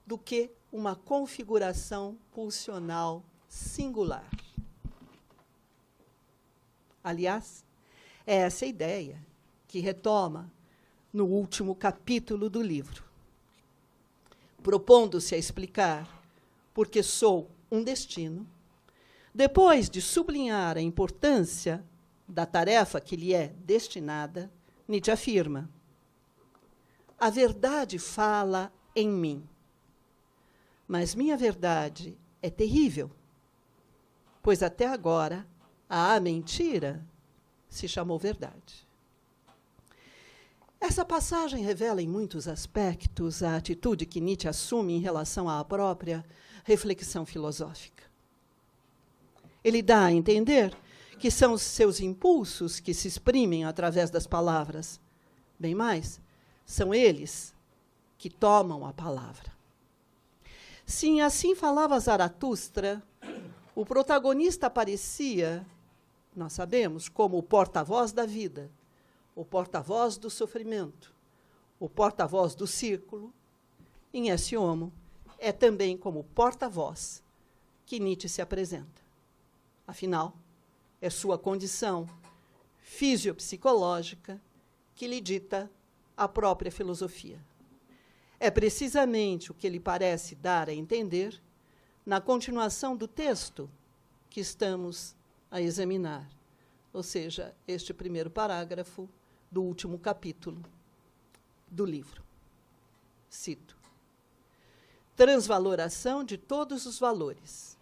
do que uma configuração pulsional singular. Aliás, é essa ideia que retoma no último capítulo do livro, propondo-se a explicar por que sou um destino. Depois de sublinhar a importância da tarefa que lhe é destinada, Nietzsche afirma: a verdade fala em mim, mas minha verdade é terrível, pois até agora a mentira se chamou verdade. Essa passagem revela em muitos aspectos a atitude que Nietzsche assume em relação à própria reflexão filosófica. Ele dá a entender que são os seus impulsos que se exprimem através das palavras. Bem mais, são eles que tomam a palavra. Sim, assim falava Zaratustra, o protagonista aparecia, nós sabemos, como o porta-voz da vida, o porta-voz do sofrimento, o porta-voz do círculo. Em esse homo, é também como porta-voz que Nietzsche se apresenta. Afinal, é sua condição fisiopsicológica que lhe dita a própria filosofia. É precisamente o que ele parece dar a entender na continuação do texto que estamos a examinar, ou seja, este primeiro parágrafo do último capítulo do livro. Cito: transvaloração de todos os valores.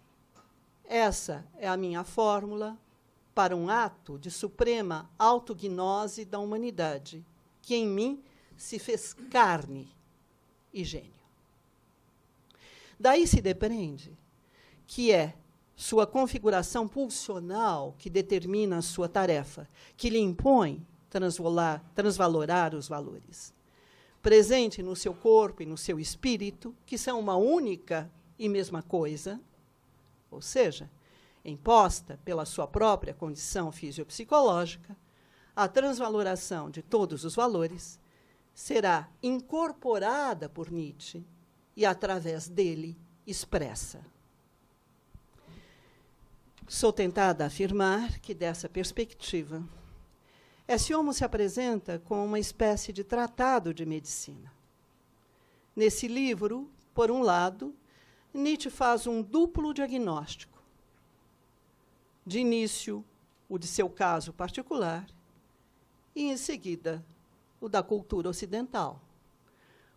Essa é a minha fórmula para um ato de suprema autognose da humanidade, que em mim se fez carne e gênio. Daí se depreende que é sua configuração pulsional que determina a sua tarefa, que lhe impõe transvalorar os valores. Presente no seu corpo e no seu espírito, que são uma única e mesma coisa, ou seja, imposta pela sua própria condição fisiopsicológica, a transvaloração de todos os valores será incorporada por Nietzsche e, através dele, expressa. Sou tentada a afirmar que, dessa perspectiva, esse homo se apresenta como uma espécie de tratado de medicina. Nesse livro, por um lado, Nietzsche faz um duplo diagnóstico. De início, o de seu caso particular, e, em seguida, o da cultura ocidental.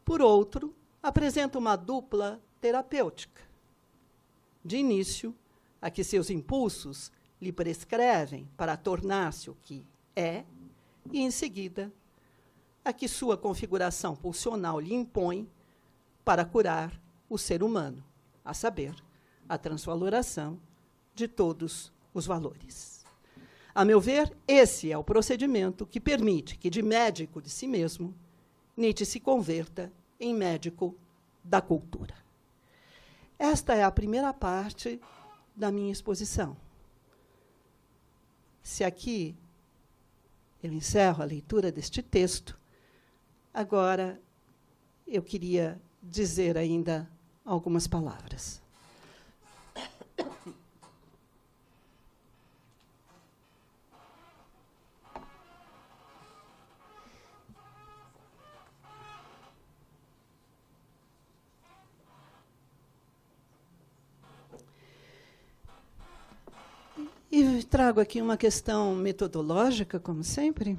Por outro, apresenta uma dupla terapêutica. De início, a que seus impulsos lhe prescrevem para tornar-se o que é, e, em seguida, a que sua configuração pulsional lhe impõe para curar o ser humano, a saber, a transvaloração de todos os valores. A meu ver, esse é o procedimento que permite que, de médico de si mesmo, Nietzsche se converta em médico da cultura. Esta é a primeira parte da minha exposição. Se aqui eu encerro a leitura deste texto, agora eu queria dizer ainda algumas palavras. E trago aqui uma questão metodológica, como sempre,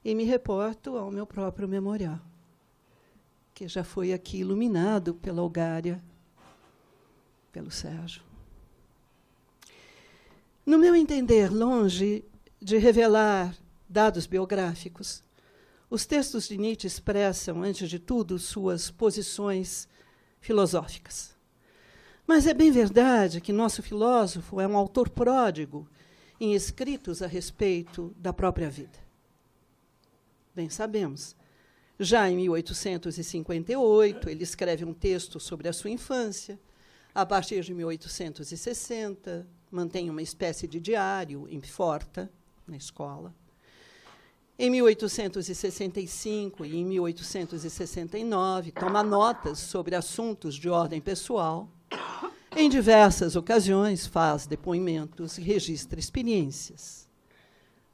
e me reporto ao meu próprio memorial, que já foi aqui iluminado pela Olgária, pelo Sérgio. No meu entender, longe de revelar dados biográficos, os textos de Nietzsche expressam, antes de tudo, suas posições filosóficas. Mas é bem verdade que nosso filósofo é um autor pródigo em escritos a respeito da própria vida. Bem sabemos. Já em 1858, ele escreve um texto sobre a sua infância. A partir de 1860, mantém uma espécie de diário em Pforta, na escola. Em 1865 e em 1869, toma notas sobre assuntos de ordem pessoal. Em diversas ocasiões, faz depoimentos e registra experiências.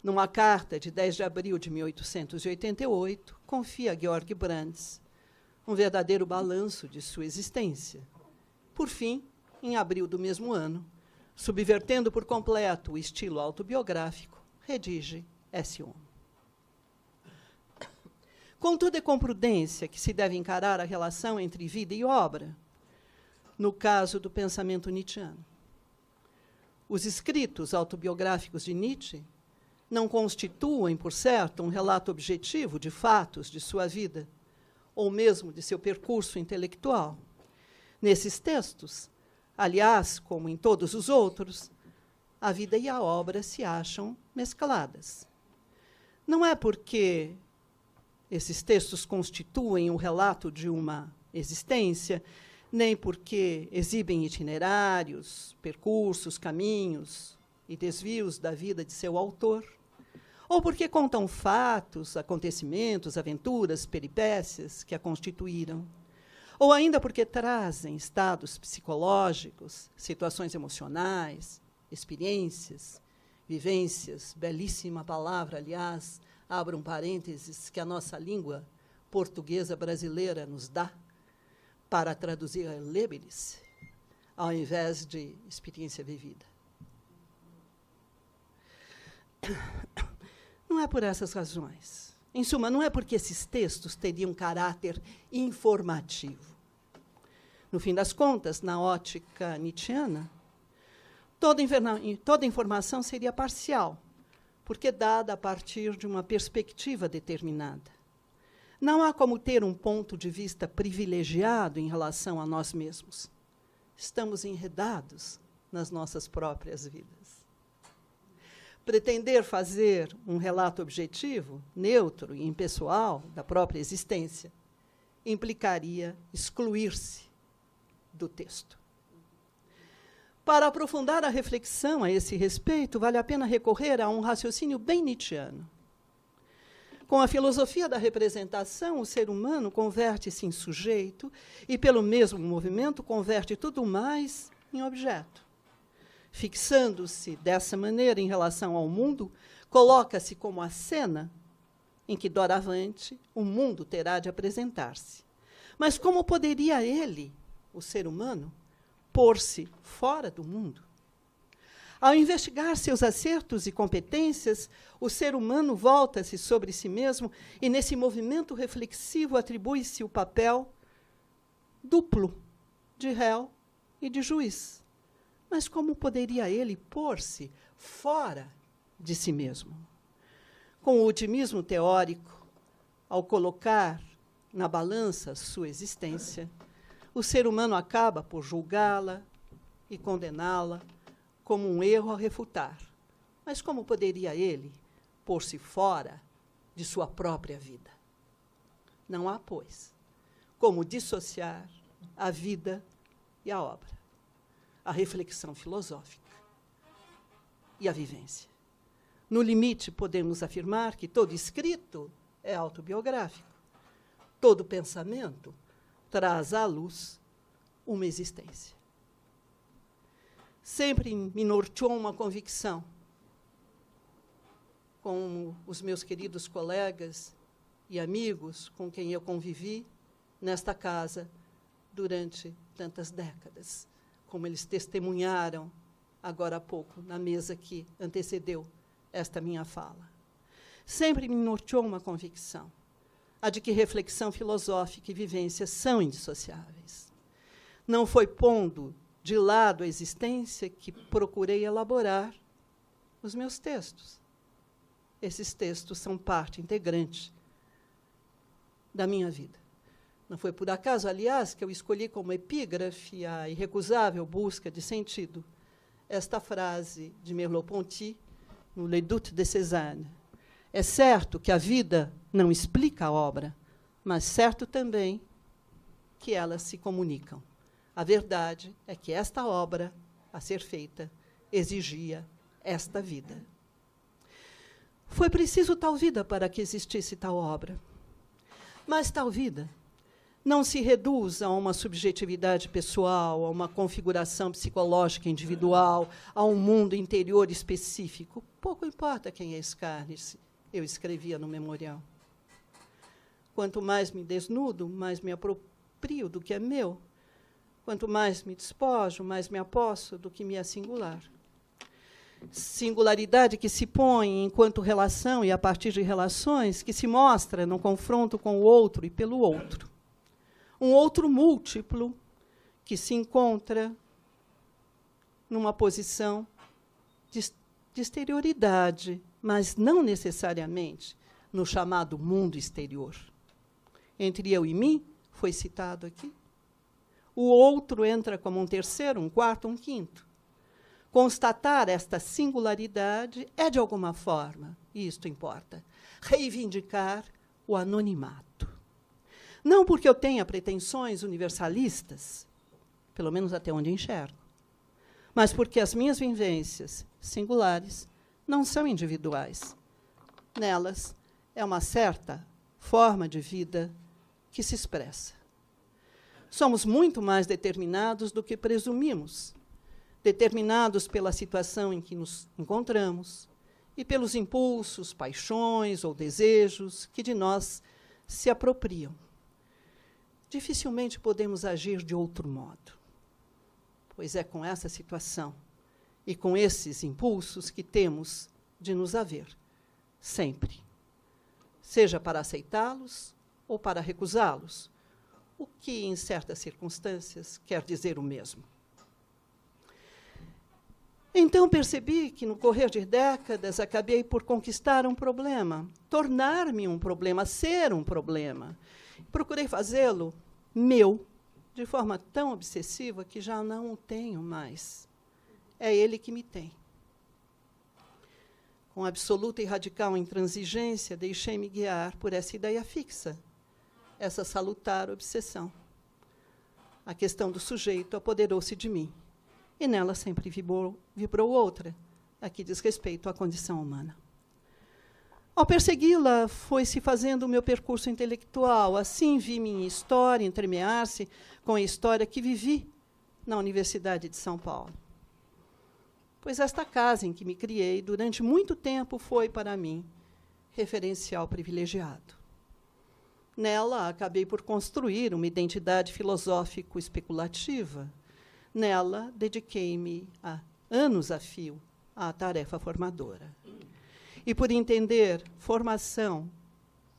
Numa carta de 10 de abril de 1888, confia a Georg Brandes um verdadeiro balanço de sua existência. Por fim, em abril do mesmo ano, subvertendo por completo o estilo autobiográfico, redige esse Homo. Contudo, é com prudência que se deve encarar a relação entre vida e obra, no caso do pensamento nietzschiano. Os escritos autobiográficos de Nietzsche não constituem, por certo, um relato objetivo de fatos de sua vida, ou mesmo de seu percurso intelectual. Nesses textos, aliás, como em todos os outros, a vida e a obra se acham mescladas. Não é porque esses textos constituem o relato de uma existência, nem porque exibem itinerários, percursos, caminhos e desvios da vida de seu autor, ou porque contam fatos, acontecimentos, aventuras, peripécias que a constituíram, ou ainda porque trazem estados psicológicos, situações emocionais, experiências, vivências, belíssima palavra, aliás, abra um parênteses, que a nossa língua portuguesa brasileira nos dá, para traduzir Erlebnis, ao invés de experiência vivida. Não é por essas razões. Em suma, não é porque esses textos teriam caráter informativo. No fim das contas, na ótica nietzschiana, toda informação seria parcial, porque dada a partir de uma perspectiva determinada. Não há como ter um ponto de vista privilegiado em relação a nós mesmos. Estamos enredados nas nossas próprias vidas. Pretender fazer um relato objetivo, neutro e impessoal da própria existência implicaria excluir-se do texto. Para aprofundar a reflexão a esse respeito, vale a pena recorrer a um raciocínio bem nietzschiano. Com a filosofia da representação, o ser humano converte-se em sujeito e, pelo mesmo movimento, converte tudo mais em objeto. Fixando-se dessa maneira em relação ao mundo, coloca-se como a cena em que, doravante, o mundo terá de apresentar-se. Mas como poderia ele, o ser humano, pôr-se fora do mundo? Ao investigar seus acertos e competências, o ser humano volta-se sobre si mesmo e, nesse movimento reflexivo, atribui-se o papel duplo de réu e de juiz. Mas como poderia ele pôr-se fora de si mesmo? Com o otimismo teórico, ao colocar na balança sua existência, o ser humano acaba por julgá-la e condená-la como um erro a refutar. Mas como poderia ele pôr-se fora de sua própria vida? Não há, pois, como dissociar a vida e a obra. a reflexão filosófica e a vivência. No limite, podemos afirmar que todo escrito é autobiográfico. Todo pensamento traz à luz uma existência. Sempre me norteou uma convicção, com os meus queridos colegas e amigos com quem eu convivi nesta casa durante tantas décadas, como eles testemunharam agora há pouco, na mesa que antecedeu esta minha fala. Sempre me norteou uma convicção, a de que reflexão filosófica e vivência são indissociáveis. Não foi pondo de lado a existência que procurei elaborar os meus textos. Esses textos são parte integrante da minha vida. Não foi por acaso, aliás, que eu escolhi como epígrafe a irrecusável busca de sentido esta frase de Merleau-Ponty, no Les Doutes de Cézanne. É certo que a vida não explica a obra, mas certo também que elas se comunicam. A verdade é que esta obra, a ser feita, exigia esta vida. Foi preciso tal vida para que existisse tal obra. Mas tal vida não se reduz a uma subjetividade pessoal, a uma configuração psicológica individual, a um mundo interior específico. Pouco importa quem é Escarnes, eu escrevia no memorial. Quanto mais me desnudo, mais me aproprio do que é meu. Quanto mais me despojo, mais me aposso do que me é singular. Singularidade que se põe enquanto relação e a partir de relações que se mostra no confronto com o outro e pelo outro. Um outro múltiplo que se encontra numa posição de exterioridade, mas não necessariamente no chamado mundo exterior. Entre eu e mim, foi citado aqui, o outro entra como um terceiro, um quarto, um quinto. Constatar esta singularidade é, de alguma forma, e isto importa, reivindicar o anonimato. Não porque eu tenha pretensões universalistas, pelo menos até onde enxergo, mas porque as minhas vivências singulares não são individuais. Nelas é uma certa forma de vida que se expressa. Somos muito mais determinados do que presumimos, determinados pela situação em que nos encontramos e pelos impulsos, paixões ou desejos que de nós se apropriam. Dificilmente podemos agir de outro modo, pois é com essa situação e com esses impulsos que temos de nos haver, sempre, seja para aceitá-los ou para recusá-los, o que, em certas circunstâncias, quer dizer o mesmo. Então percebi que, no correr de décadas, acabei por conquistar um problema, tornar-me um problema, ser um problema. Procurei fazê-lo meu, de forma tão obsessiva que já não o tenho mais. É ele que me tem. Com absoluta e radical intransigência, deixei-me guiar por essa ideia fixa, essa salutar obsessão. A questão do sujeito apoderou-se de mim, e nela sempre vibrou outra, a que diz respeito à condição humana. Ao persegui-la, foi-se fazendo o meu percurso intelectual. Assim vi minha história entremear-se com a história que vivi na Universidade de São Paulo. Pois esta casa em que me criei durante muito tempo foi, para mim, referencial privilegiado. Nela, acabei por construir uma identidade filosófico-especulativa. Nela, dediquei-me há anos a fio à tarefa formadora. E por entender formação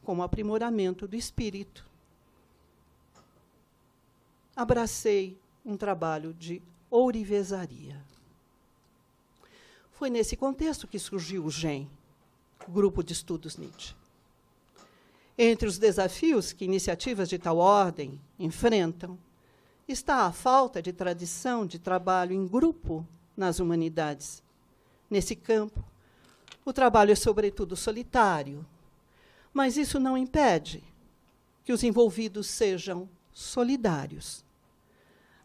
como aprimoramento do espírito, abracei um trabalho de ourivesaria. Foi nesse contexto que surgiu o GEM, Grupo de Estudos Nietzsche. Entre os desafios que iniciativas de tal ordem enfrentam, está a falta de tradição de trabalho em grupo nas humanidades. Nesse campo, o trabalho é, sobretudo, solitário, mas isso não impede que os envolvidos sejam solidários.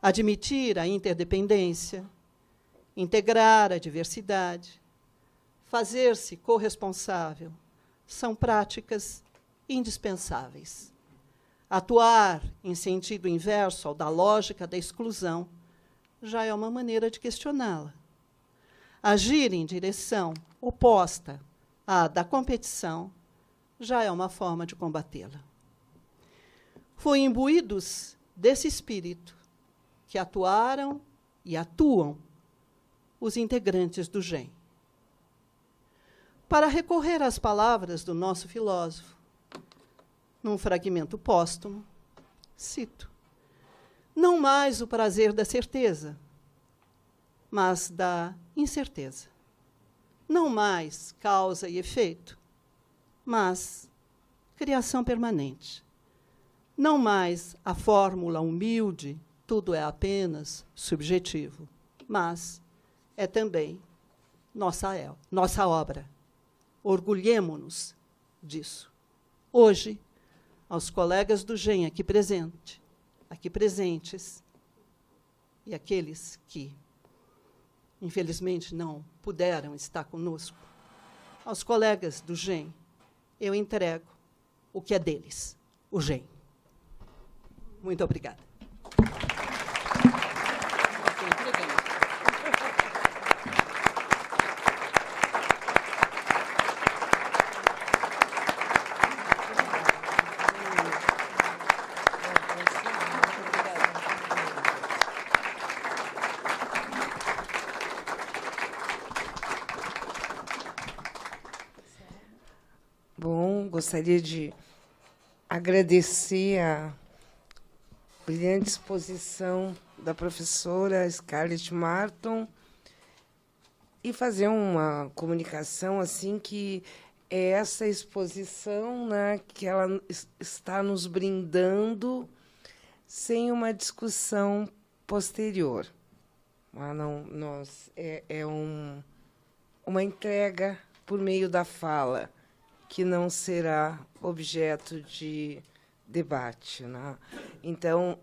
admitir a interdependência, integrar a diversidade, fazer-se corresponsável, são práticas indispensáveis. Atuar em sentido inverso ao da lógica da exclusão já é uma maneira de questioná-la. Agir em direção oposta à da competição já é uma forma de combatê-la. Foi imbuídos desse espírito que atuaram e atuam os integrantes do GEM. Para recorrer às palavras do nosso filósofo, num fragmento póstumo, cito: não mais o prazer da certeza, mas da incerteza. Não mais causa e efeito, mas criação permanente. Não mais a fórmula humilde, tudo é apenas subjetivo, mas é também nossa obra. Orgulhemo-nos disso. Hoje, aos colegas do GEM aqui presentes, e aqueles que, infelizmente, não puderam estar conosco, aos colegas do GEM, eu entrego o que é deles, o GEM. Muito obrigada. Bom, gostaria de agradecer a brilhante exposição da professora Scarlett Marton e fazer uma comunicação assim que é essa exposição, né, que ela está nos brindando sem uma discussão posterior. Uma entrega por meio da fala, que não será objeto de debate, né? Então,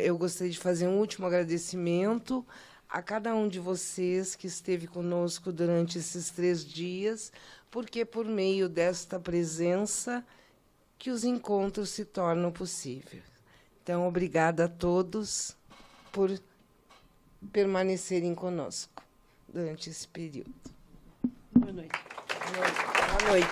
eu gostaria de fazer um último agradecimento a cada um de vocês que esteve conosco durante esses 3 dias, porque, por meio desta presença, que os encontros se tornam possíveis. Então, obrigada a todos por permanecerem conosco durante esse período. Boa noite. Boa noite.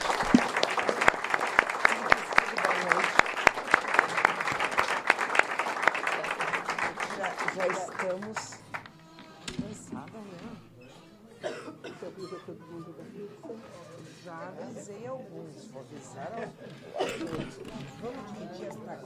Já estamos cansadas, né? Já avisei alguns, vou avisar alguns. Vamos dividir esta